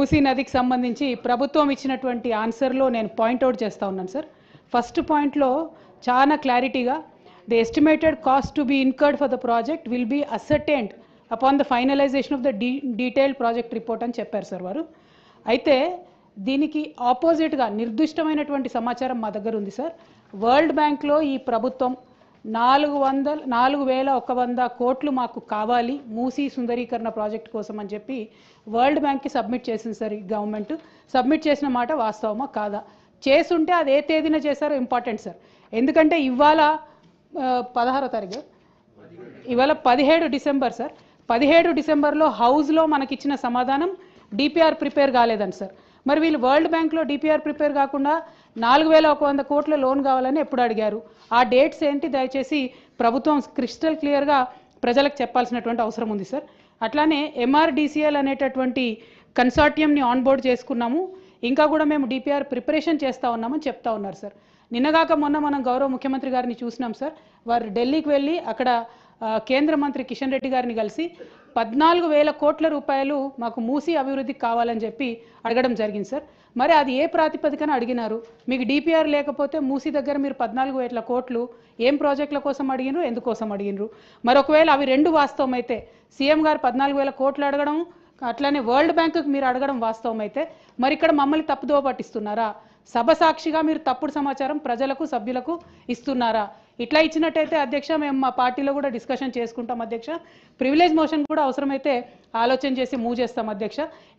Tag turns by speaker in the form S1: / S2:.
S1: మూసీ నదికి సంబంధించి ప్రభుత్వం ఇచ్చినటువంటి ఆన్సర్లో నేను పాయింట్అవుట్ చేస్తూ ఉన్నాను సార్. ఫస్ట్ పాయింట్లో చాలా క్లారిటీగా the estimated cost to be incurred for the project will be ascertained upon the finalisation of the detailed project report అని చెప్పారు సార్ వారు. అయితే దీనికి ఆపోజిట్గా నిర్దిష్టమైనటువంటి సమాచారం మా దగ్గర ఉంది సార్. వరల్డ్ బ్యాంక్లో ఈ ప్రభుత్వం 4,100 కోట్లు మాకు కావాలి మూసీ సుందరీకరణ ప్రాజెక్ట్ కోసం అని చెప్పి వరల్డ్ బ్యాంక్కి సబ్మిట్ చేసింది సార్. ఈ గవర్నమెంట్ సబ్మిట్ చేసిన మాట వాస్తవమా కాదా, చేసుంటే అది ఏ తేదీన చేశారో ఇంపార్టెంట్ సార్. ఎందుకంటే ఇవాళ 16వ తారీఖు, ఇవాళ 17 డిసెంబర్ సార్. 17 డిసెంబర్లో హౌస్లో మనకిచ్చిన సమాధానం డిపిఆర్ ప్రిపేర్ కాలేదని సార్. మరి వీళ్ళు వరల్డ్ బ్యాంక్లో డిపిఆర్ ప్రిపేర్ కాకుండా 4,100 కోట్ల లోన్ కావాలని ఎప్పుడు అడిగారు? ఆ డేట్స్ ఏంటి దయచేసి ప్రభుత్వం క్రిస్టల్ క్లియర్గా ప్రజలకు చెప్పాల్సినటువంటి అవసరం ఉంది సార్. అట్లానే ఎంఆర్డిసిఎల్ అనేటటువంటి కన్సార్టియంని ఆన్బోర్డ్ చేసుకున్నాము, ఇంకా కూడా మేము డిపిఆర్ ప్రిపరేషన్ చేస్తూ ఉన్నామని చెప్తా ఉన్నారు సార్. నిన్నగాక మొన్న మనం గౌరవ ముఖ్యమంత్రి గారిని చూసినాం సార్. వారు ఢిల్లీకి వెళ్ళి అక్కడ కేంద్ర మంత్రి కిషన్ రెడ్డి గారిని కలిసి 14,000 కోట్ల రూపాయలు మాకు మూసీ అభివృద్ధికి కావాలని చెప్పి అడగడం జరిగింది సార్. మరి అది ఏ ప్రాతిపదికన అడిగినారు? మీకు డిపిఆర్ లేకపోతే మూసీ దగ్గర మీరు 14,000 కోట్లు ఏం ప్రాజెక్టుల కోసం అడిగినారు, ఎందుకోసం అడిగినారు? మరి ఒకవేళ అవి రెండు వాస్తవం అయితే సీఎం గారు 14,000 కోట్లు అడగడం, అట్లానే వరల్డ్ బ్యాంకుకి మీరు అడగడం వాస్తవం అయితే మరి ఇక్కడ మమ్మల్ని తప్పుదోవ పట్టిస్తున్నారా? సభ సాక్షిగా మీరు తప్పుడు సమాచారం ప్రజలకు సభ్యులకు ఇస్తున్నారా? ఇట్లా ఇచ్చినట్టయితే అధ్యక్ష మేము మా పార్టీలో కూడా డిస్కషన్ చేసుకుంటాం అధ్యక్ష. ప్రివిలేజ్ మోషన్ కూడా అవసరమైతే ఆలోచన చేసి మూవ్ చేస్తాం అధ్యక్ష.